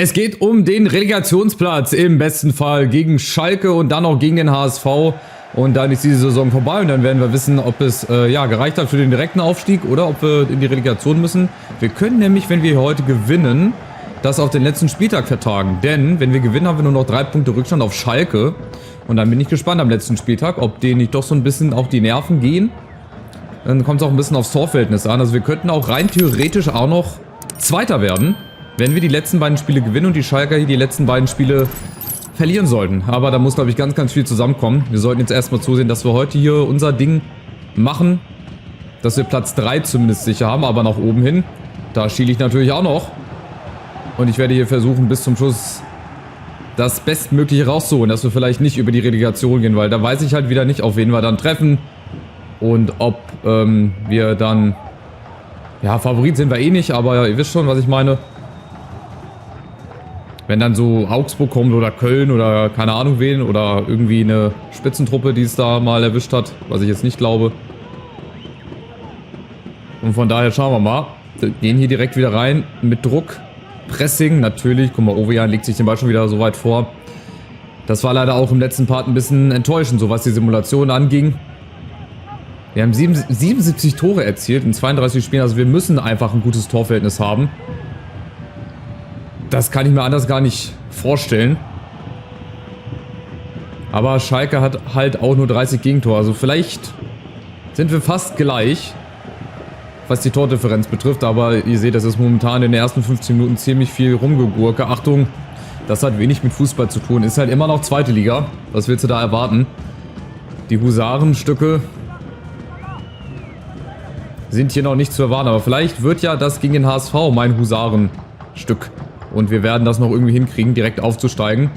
Es geht um den Relegationsplatz im besten Fall gegen Schalke und dann auch gegen den HSV. Und dann ist diese Saison vorbei und dann werden wir wissen, ob es gereicht hat für den direkten Aufstieg oder ob wir in die Relegation müssen. Wir können nämlich, wenn wir heute gewinnen, das auf den letzten Spieltag vertagen. Denn wenn wir gewinnen, haben wir nur noch 3 Punkte Rückstand auf Schalke. Und dann bin ich gespannt am letzten Spieltag, ob denen nicht doch so ein bisschen auf die Nerven gehen. Dann kommt es auch ein bisschen aufs Torverhältnis an. Also wir könnten auch rein theoretisch auch noch Zweiter werden, wenn wir die letzten beiden Spiele gewinnen und die Schalker hier die letzten beiden Spiele verlieren sollten. Aber da muss, glaube ich, ganz, ganz viel zusammenkommen. Wir sollten jetzt erstmal zusehen, dass wir heute hier unser Ding machen. Dass wir Platz 3 zumindest sicher haben, aber nach oben hin. Da schiele ich natürlich auch noch. Und ich werde hier versuchen, bis zum Schluss das Bestmögliche rauszuholen, dass wir vielleicht nicht über die Relegation gehen, weil da weiß ich halt wieder nicht, auf wen wir dann treffen. Und ob wir dann... Ja, Favorit sind wir eh nicht, aber ihr wisst schon, was ich meine. Wenn dann so Augsburg kommt oder Köln oder keine Ahnung wen oder irgendwie eine Spitzentruppe, die es da mal erwischt hat, was ich jetzt nicht glaube. Und von daher schauen wir mal. Wir gehen hier direkt wieder rein mit Druck. Pressing, natürlich. Guck mal, Ovejan legt sich den Ball schon wieder so weit vor. Das war leider auch im letzten Part ein bisschen enttäuschend, so was die Simulation anging. Wir haben 77 Tore erzielt in 32 Spielen, also wir müssen einfach ein gutes Torverhältnis haben. Das kann ich mir anders gar nicht vorstellen. Aber Schalke hat halt auch nur 30 Gegentore. Also vielleicht sind wir fast gleich, was die Tordifferenz betrifft. Aber ihr seht, das ist momentan in den ersten 15 Minuten ziemlich viel Rumgegurke. Achtung, das hat wenig mit Fußball zu tun. Ist halt immer noch zweite Liga. Was willst du da erwarten? Die Husarenstücke sind hier noch nicht zu erwarten. Aber vielleicht wird ja das gegen den HSV mein Husarenstück. Und wir werden das noch irgendwie hinkriegen, direkt aufzusteigen.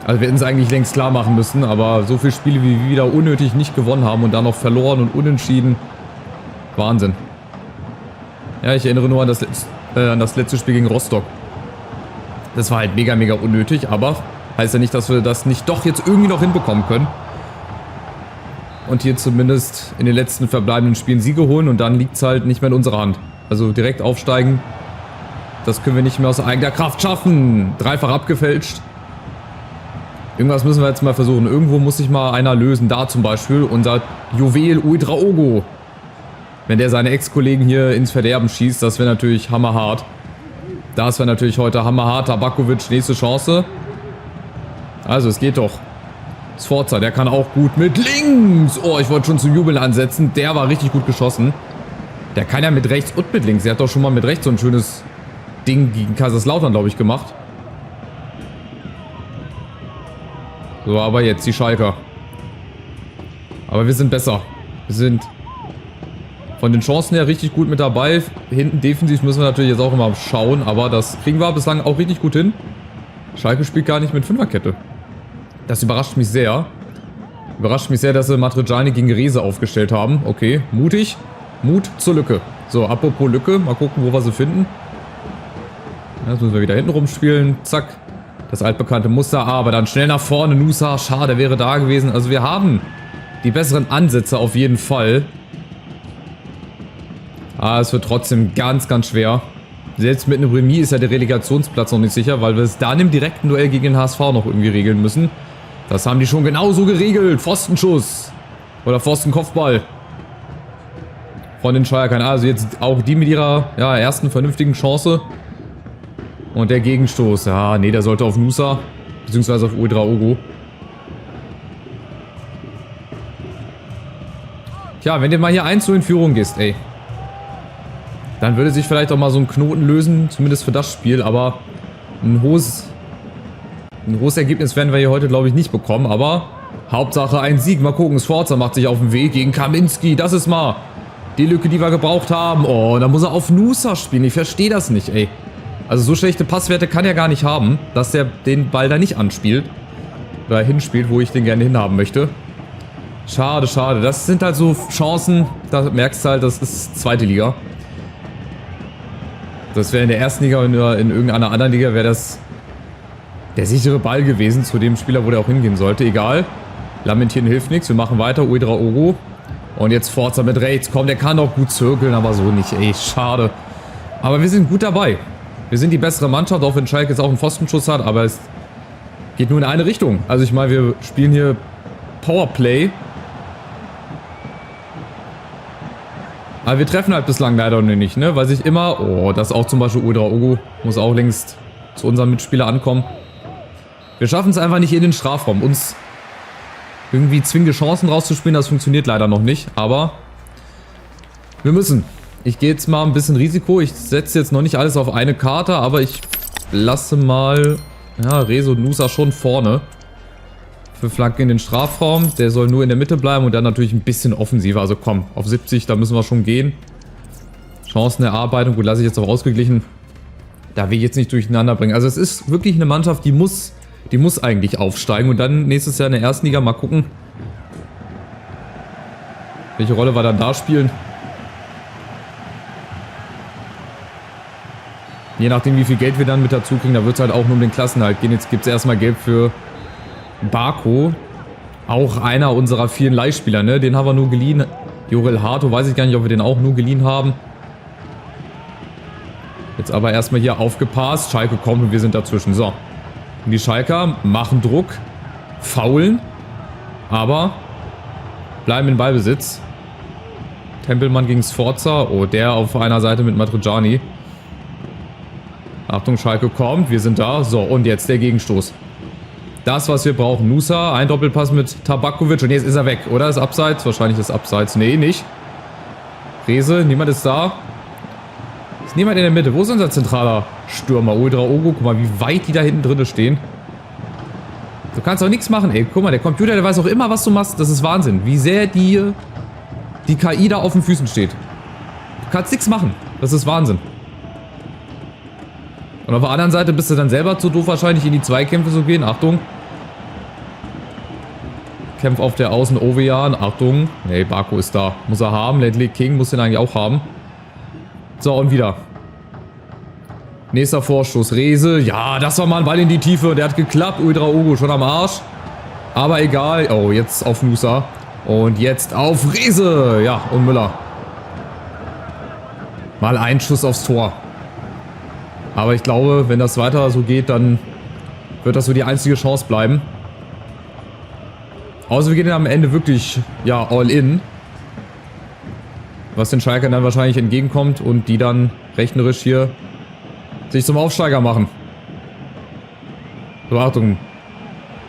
Also wir hätten es eigentlich längst klar machen müssen, aber so viele Spiele, wie wir wieder unnötig nicht gewonnen haben und dann noch verloren und unentschieden. Wahnsinn. Ja, ich erinnere nur an das letzte Spiel gegen Rostock. Das war halt mega, mega unnötig, aber heißt ja nicht, dass wir das nicht doch jetzt irgendwie noch hinbekommen können. Und hier zumindest in den letzten verbleibenden Spielen Siege holen und dann liegt es halt nicht mehr in unserer Hand. Also direkt aufsteigen. Das können wir nicht mehr aus eigener Kraft schaffen. Dreifach abgefälscht. Irgendwas müssen wir jetzt mal versuchen. Irgendwo muss sich mal einer lösen. Da zum Beispiel unser Juwel Uedraogo. Wenn der seine Ex-Kollegen hier ins Verderben schießt, das wäre natürlich hammerhart. Das wäre natürlich heute hammerhart. Tabakovic, nächste Chance. Also es geht doch. Sforza, der kann auch gut mit links. Oh, ich wollte schon zum Jubeln ansetzen. Der war richtig gut geschossen. Der kann ja mit rechts und mit links. Der hat doch schon mal mit rechts so ein schönes Ding gegen Kaiserslautern, glaube ich, gemacht. So, aber jetzt die Schalker. Aber wir sind besser. Wir sind von den Chancen her richtig gut mit dabei. Hinten defensiv müssen wir natürlich jetzt auch immer schauen, aber das kriegen wir bislang auch richtig gut hin. Schalke spielt gar nicht mit Fünferkette. Das überrascht mich sehr. Überrascht mich sehr, dass sie Matriciani gegen Rese aufgestellt haben. Okay, mutig. Mut zur Lücke. So, apropos Lücke, mal gucken, wo wir sie finden. Jetzt müssen wir wieder hinten rumspielen. Zack. Das altbekannte Muster. Aber dann schnell nach vorne. Nusa. Schade, wäre da gewesen. Also wir haben die besseren Ansätze auf jeden Fall. Aber es wird trotzdem ganz, ganz schwer. Selbst mit einem Remis ist ja der Relegationsplatz noch nicht sicher, weil wir es dann im direkten Duell gegen den HSV noch irgendwie regeln müssen. Das haben die schon genauso geregelt. Pfostenschuss. Oder Pfostenkopfball. Von den Schalkern. Also jetzt auch die mit ihrer ersten vernünftigen Chance. Und der Gegenstoß. Ja, nee, der sollte auf Nusa. Beziehungsweise auf Uedraogo. Tja, wenn du mal hier 1-0 in Führung gehst, ey. Dann würde sich vielleicht auch mal so ein Knoten lösen. Zumindest für das Spiel. Aber ein hohes Ergebnis werden wir hier heute, glaube ich, nicht bekommen. Aber Hauptsache ein Sieg. Mal gucken, Sforza macht sich auf den Weg gegen Kaminski. Das ist mal die Lücke, die wir gebraucht haben. Oh, da muss er auf Nusa spielen. Ich verstehe das nicht, ey. Also so schlechte Passwerte kann er gar nicht haben, dass er den Ball da nicht anspielt. Oder hinspielt, wo ich den gerne hinhaben möchte. Schade, schade. Das sind halt so Chancen, da merkst du halt, das ist zweite Liga. Das wäre in der ersten Liga oder in irgendeiner anderen Liga wäre das der sichere Ball gewesen zu dem Spieler, wo der auch hingehen sollte. Egal. Lamentieren hilft nichts. Wir machen weiter. Uedraogo. Und jetzt Sforza mit rechts. Komm, der kann doch gut zirkeln, aber so nicht. Ey, schade. Aber wir sind gut dabei. Wir sind die bessere Mannschaft, auch wenn Schalke jetzt auch einen Pfostenschuss hat, aber es geht nur in eine Richtung. Also ich meine, wir spielen hier Powerplay. Aber wir treffen halt bislang leider noch nicht, ne? Weil sich immer... Oh, das auch zum Beispiel Ouedraogo muss auch längst zu unserem Mitspieler ankommen. Wir schaffen es einfach nicht in den Strafraum. Uns irgendwie zwingende Chancen rauszuspielen, das funktioniert leider noch nicht. Aber wir müssen. Ich gehe jetzt mal ein bisschen Risiko. Ich setze jetzt noch nicht alles auf eine Karte, aber ich lasse mal... Ja, Rezo und Nusa schon vorne. Für Flanken in den Strafraum. Der soll nur in der Mitte bleiben und dann natürlich ein bisschen offensiver. Also komm, auf 70, da müssen wir schon gehen. Chancenerarbeitung, gut, lasse ich jetzt auch ausgeglichen. Da will ich jetzt nicht durcheinander bringen. Also es ist wirklich eine Mannschaft, die muss eigentlich aufsteigen. Und dann nächstes Jahr in der ersten Liga mal gucken, welche Rolle wir dann da spielen. Je nachdem, wie viel Geld wir dann mit dazu kriegen, da wird es halt auch nur um den Klassenerhalt gehen. Jetzt gibt es erstmal Geld für Barco. Auch einer unserer vielen Leihspieler, ne? Den haben wir nur geliehen. Jorel Hato, weiß ich gar nicht, ob wir den auch nur geliehen haben. Jetzt aber erstmal hier aufgepasst. Schalke kommt und wir sind dazwischen. So. Und die Schalker machen Druck. Faulen. Aber bleiben in Ballbesitz. Tempelmann gegen Sforza. Oh, der auf einer Seite mit Matriciani. Achtung, Schalke kommt. Wir sind da. So, und jetzt der Gegenstoß. Das, was wir brauchen. Nusa, ein Doppelpass mit Tabakovic. Und jetzt ist er weg, oder? Ist Abseits? Wahrscheinlich ist Abseits. Nee, nicht. Rese, niemand ist da. Ist niemand in der Mitte. Wo ist unser zentraler Stürmer? Ouedraogo. Guck mal, wie weit die da hinten drin stehen. Du kannst auch nichts machen, ey. Guck mal, der Computer, der weiß auch immer, was du machst. Das ist Wahnsinn. Wie sehr die KI da auf den Füßen steht. Du kannst nichts machen. Das ist Wahnsinn. Und auf der anderen Seite bist du dann selber zu doof, wahrscheinlich in die Zweikämpfe zu gehen. Achtung. Kämpf auf der Außen, Ovejan. Achtung. Nee, Barco ist da. Muss er haben. Ledley King muss den eigentlich auch haben. So, und wieder. Nächster Vorstoß. Rese. Ja, das war mal ein Ball in die Tiefe. Der hat geklappt. Ouedraogo schon am Arsch. Aber egal. Oh, jetzt auf Nusa. Und jetzt auf Rese. Ja, und Müller. Mal ein Schuss aufs Tor. Aber ich glaube, wenn das weiter so geht, dann wird das so die einzige Chance bleiben. Außer wir gehen dann am Ende wirklich, ja, all in. Was den Schalkern dann wahrscheinlich entgegenkommt und die dann rechnerisch hier sich zum Aufsteiger machen. So, Achtung.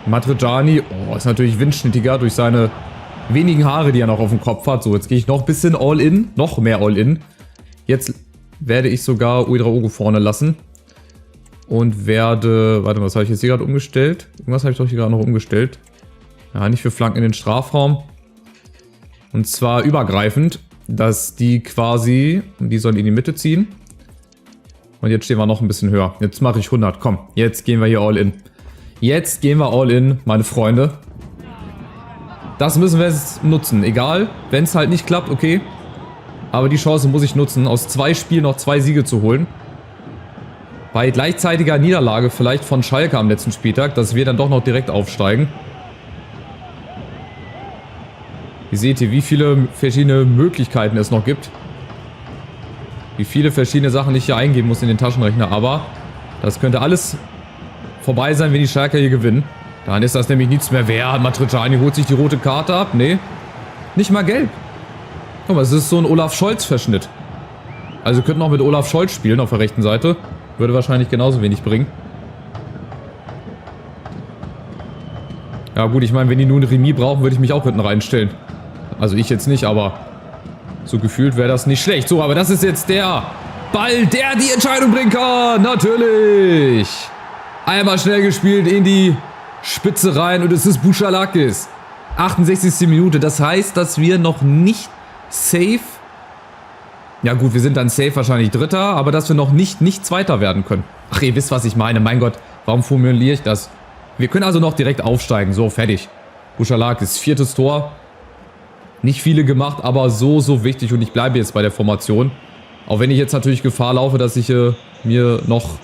Matriciani, oh, ist natürlich windschnittiger durch seine wenigen Haare, die er noch auf dem Kopf hat. So, jetzt gehe ich noch ein bisschen all in, noch mehr all in. Jetzt werde ich sogar Ouedraogo vorne lassen. Und werde... Warte mal, was habe ich jetzt hier gerade umgestellt? Irgendwas habe ich doch hier gerade noch umgestellt. Ja, nicht für Flanken in den Strafraum. Und zwar übergreifend, dass die quasi... Die sollen in die Mitte ziehen. Und jetzt stehen wir noch ein bisschen höher. Jetzt mache ich 100. Komm, jetzt gehen wir hier all in. Jetzt gehen wir all in, meine Freunde. Das müssen wir jetzt nutzen. Egal, wenn es halt nicht klappt, okay. Aber die Chance muss ich nutzen, aus 2 Spielen noch 2 Siege zu holen. Bei gleichzeitiger Niederlage vielleicht von Schalke am letzten Spieltag, dass wir dann doch noch direkt aufsteigen. Ihr seht hier, wie viele verschiedene Möglichkeiten es noch gibt. Wie viele verschiedene Sachen ich hier eingeben muss in den Taschenrechner. Aber das könnte alles vorbei sein, wenn die Schalker hier gewinnen. Dann ist das nämlich nichts mehr wert. Matriciani holt sich die rote Karte ab. Nee, nicht mal gelb. Guck mal, es ist so ein Olaf Scholz-Verschnitt. Also wir könnten auch mit Olaf Scholz spielen auf der rechten Seite. Würde wahrscheinlich genauso wenig bringen. Ja gut, ich meine, wenn die nur ein Remis brauchen, würde ich mich auch hinten reinstellen. Also ich jetzt nicht, aber so gefühlt wäre das nicht schlecht. So, aber das ist jetzt der Ball, der die Entscheidung bringen kann. Natürlich. Einmal schnell gespielt in die Spitze rein und es ist Bouchalakis. 68. Minute. Das heißt, dass wir noch nicht safe... Ja gut, wir sind dann safe wahrscheinlich Dritter, aber dass wir noch nicht Zweiter werden können. Ach, ihr wisst, was ich meine. Mein Gott, warum formuliere ich das? Wir können also noch direkt aufsteigen. So, fertig. Bouchalakis, 4. Tor. Nicht viele gemacht, aber so wichtig. Und ich bleibe jetzt bei der Formation. Auch wenn ich jetzt natürlich Gefahr laufe, dass ich mir noch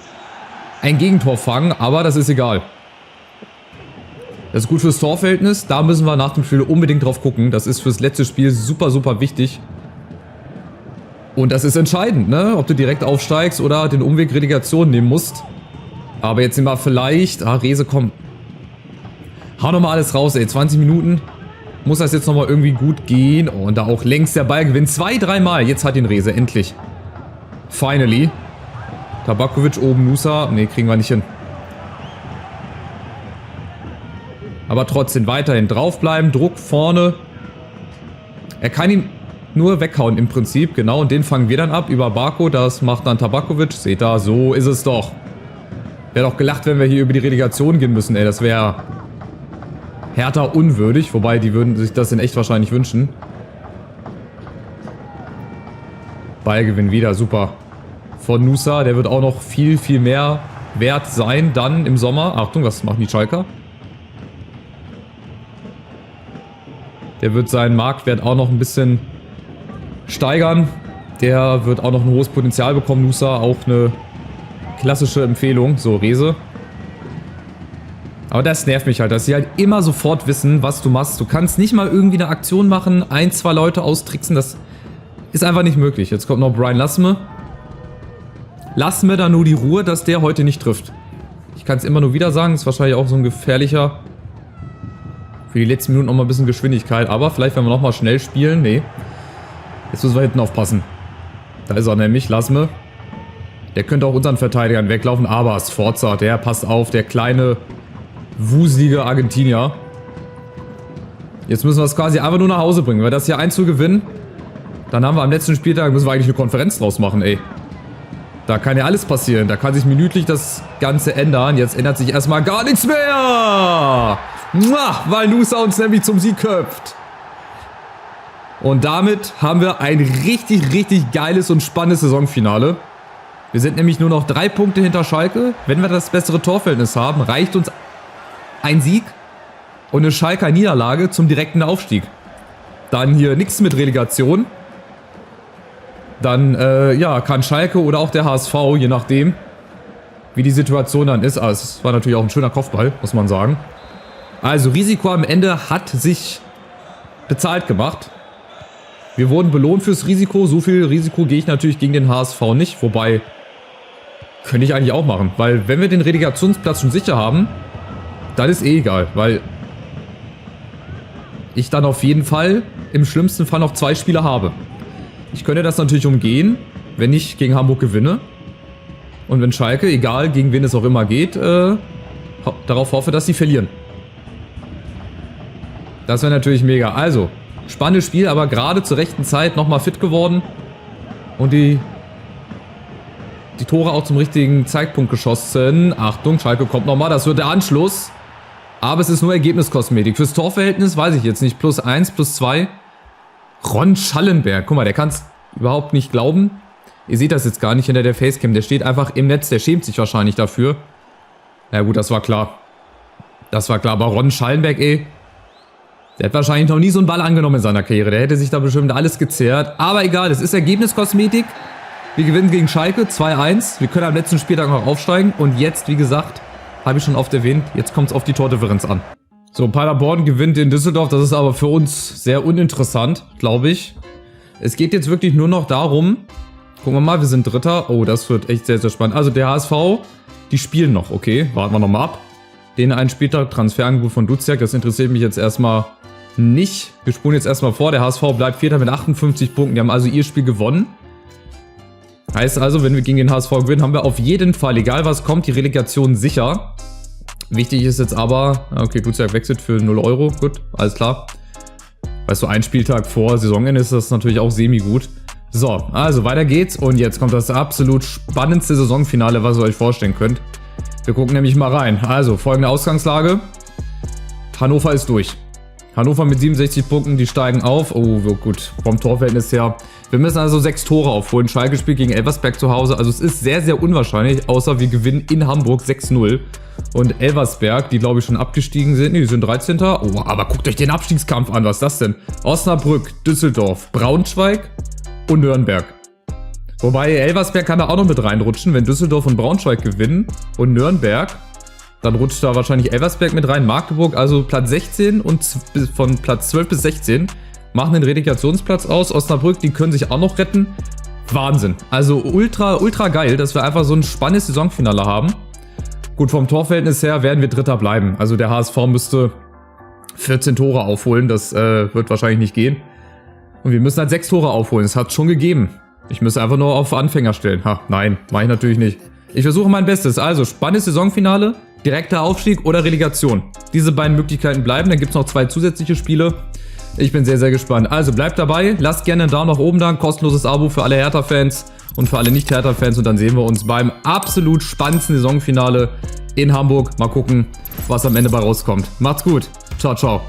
ein Gegentor fange. Aber das ist egal. Das ist gut fürs Torverhältnis. Da müssen wir nach dem Spiel unbedingt drauf gucken. Das ist fürs letzte Spiel super wichtig. Und das ist entscheidend, ne? Ob du direkt aufsteigst oder den Umweg Relegation nehmen musst. Aber jetzt sind wir vielleicht... Rese, komm. Hau nochmal alles raus, ey. 20 Minuten. Muss das jetzt nochmal irgendwie gut gehen. Oh, und da auch längst der Ball gewinnt. 2-3 Mal. Jetzt hat ihn Rese, endlich. Finally. Tabakovic oben, Nusa. Ne, kriegen wir nicht hin. Aber trotzdem weiterhin draufbleiben. Druck vorne. Er kann ihn nur weghauen im Prinzip. Genau, und den fangen wir dann ab über Barco. Das macht dann Tabakovic. Seht ihr, so ist es doch. Wäre doch gelacht, wenn wir hier über die Relegation gehen müssen, ey. Das wäre Hertha unwürdig. Wobei, die würden sich das in echt wahrscheinlich wünschen. Ballgewinn wieder, super. Von Nusa, der wird auch noch viel, viel mehr wert sein dann im Sommer. Achtung, was machen die Schalker? Der wird seinen Marktwert auch noch ein bisschen steigern. Der wird auch noch ein hohes Potenzial bekommen. Nusa, auch eine klassische Empfehlung. So, Rese. Aber das nervt mich halt, dass sie halt immer sofort wissen, was du machst. Du kannst nicht mal irgendwie eine Aktion machen, 1, 2 Leute austricksen. Das ist einfach nicht möglich. Jetzt kommt noch Brian Lasme. Lass mir da nur die Ruhe, dass der heute nicht trifft. Ich kann es immer nur wieder sagen. Ist wahrscheinlich auch so ein gefährlicher... Für die letzten Minuten noch mal ein bisschen Geschwindigkeit. Aber vielleicht, wenn wir noch mal schnell spielen. Nee. Jetzt müssen wir hinten aufpassen. Da ist er nämlich. Lasme. Der könnte auch unseren Verteidigern weglaufen. Aber Sforza, der passt auf. Der kleine, wuselige Argentinier. Jetzt müssen wir es quasi einfach nur nach Hause bringen. Wenn wir das hier 1 zu gewinnen, dann haben wir am letzten Spieltag, müssen wir eigentlich eine Konferenz draus machen, ey. Da kann ja alles passieren. Da kann sich minütlich das Ganze ändern. Jetzt ändert sich erstmal gar nichts mehr. Weil Nusa uns nämlich zum Sieg köpft. Und damit haben wir ein richtig, richtig geiles und spannendes Saisonfinale. Wir sind nämlich nur noch 3 Punkte hinter Schalke. Wenn wir das bessere Torverhältnis haben, reicht uns ein Sieg und eine Schalker Niederlage zum direkten Aufstieg. Dann hier nichts mit Relegation. Dann, ja, kann Schalke oder auch der HSV, je nachdem, wie die Situation dann ist. Also, es war natürlich auch ein schöner Kopfball, muss man sagen. Also, Risiko am Ende hat sich bezahlt gemacht. Wir wurden belohnt fürs Risiko. So viel Risiko gehe ich natürlich gegen den HSV nicht. Wobei, könnte ich eigentlich auch machen. Weil, wenn wir den Relegationsplatz schon sicher haben, dann ist eh egal. Weil ich dann auf jeden Fall im schlimmsten Fall noch 2 Spiele habe. Ich könnte das natürlich umgehen, wenn ich gegen Hamburg gewinne. Und wenn Schalke, egal gegen wen es auch immer geht, darauf hoffe, dass sie verlieren. Das wäre natürlich mega. Also, spannendes Spiel, aber gerade zur rechten Zeit nochmal fit geworden. Und die Tore auch zum richtigen Zeitpunkt geschossen. Achtung, Schalke kommt nochmal, das wird der Anschluss. Aber es ist nur Ergebniskosmetik. Fürs Torverhältnis weiß ich jetzt nicht. +1, +2. Ron Schallenberg. Guck mal, der kann es überhaupt nicht glauben. Ihr seht das jetzt gar nicht hinter der Facecam. Der steht einfach im Netz. Der schämt sich wahrscheinlich dafür. Ja gut, das war klar. Das war klar. Aber Ron Schallenberg, ey. Der hat wahrscheinlich noch nie so einen Ball angenommen in seiner Karriere. Der hätte sich da bestimmt alles gezehrt. Aber egal, es ist Ergebniskosmetik. Wir gewinnen gegen Schalke 2-1. Wir können am letzten Spieltag noch aufsteigen. Und jetzt, wie gesagt, habe ich schon oft erwähnt, jetzt kommt es auf die Tordifferenz an. So, Paderborn gewinnt in Düsseldorf. Das ist aber für uns sehr uninteressant, glaube ich. Es geht jetzt wirklich nur noch darum, gucken wir mal, wir sind Dritter. Oh, das wird echt sehr, sehr spannend. Also der HSV, die spielen noch, okay, warten wir nochmal ab. Den einen Spieltag, Transferangebot von Duziak, das interessiert mich jetzt erstmal nicht. Wir spulen jetzt erstmal vor, der HSV bleibt Vierter mit 58 Punkten. Die haben also ihr Spiel gewonnen. Heißt also, wenn wir gegen den HSV gewinnen, haben wir auf jeden Fall, egal was kommt, die Relegation sicher. Wichtig ist jetzt aber, okay, Duziak wechselt für 0 Euro, gut, alles klar. Weißt du, ein Spieltag vor Saisonende ist das natürlich auch semi-gut. So, also weiter geht's und jetzt kommt das absolut spannendste Saisonfinale, was ihr euch vorstellen könnt. Wir gucken nämlich mal rein. Also, folgende Ausgangslage. Hannover ist durch. Hannover mit 67 Punkten, die steigen auf. Oh, gut, vom Torverhältnis her. Wir müssen also 6 Tore aufholen. Schalke spielt gegen Elversberg zu Hause. Also es ist sehr, sehr unwahrscheinlich, außer wir gewinnen in Hamburg 6-0. Und Elversberg, die glaube ich schon abgestiegen sind, die sind 13. Oh, aber guckt euch den Abstiegskampf an, was ist das denn? Osnabrück, Düsseldorf, Braunschweig und Nürnberg. Wobei Elversberg kann da auch noch mit reinrutschen, wenn Düsseldorf und Braunschweig gewinnen und Nürnberg. Dann rutscht da wahrscheinlich Elversberg mit rein, Magdeburg, also Platz 16 und von Platz 12 bis 16 machen den Relegationsplatz aus. Osnabrück, die können sich auch noch retten. Wahnsinn. Also ultra, ultra geil, dass wir einfach so ein spannendes Saisonfinale haben. Gut, vom Torverhältnis her werden wir Dritter bleiben. Also der HSV müsste 14 Tore aufholen. Das wird wahrscheinlich nicht gehen. Und wir müssen halt 6 Tore aufholen. Das hat es schon gegeben. Ich müsste einfach nur auf Anfänger stellen. Ha, nein, mache ich natürlich nicht. Ich versuche mein Bestes. Also, spannendes Saisonfinale, direkter Aufstieg oder Relegation. Diese beiden Möglichkeiten bleiben. Dann gibt es noch 2 zusätzliche Spiele. Ich bin sehr, sehr gespannt. Also, bleibt dabei. Lasst gerne einen Daumen nach oben da. Kostenloses Abo für alle Hertha-Fans und für alle Nicht-Hertha-Fans. Und dann sehen wir uns beim absolut spannendsten Saisonfinale in Hamburg. Mal gucken, was am Ende bei rauskommt. Macht's gut. Ciao, ciao.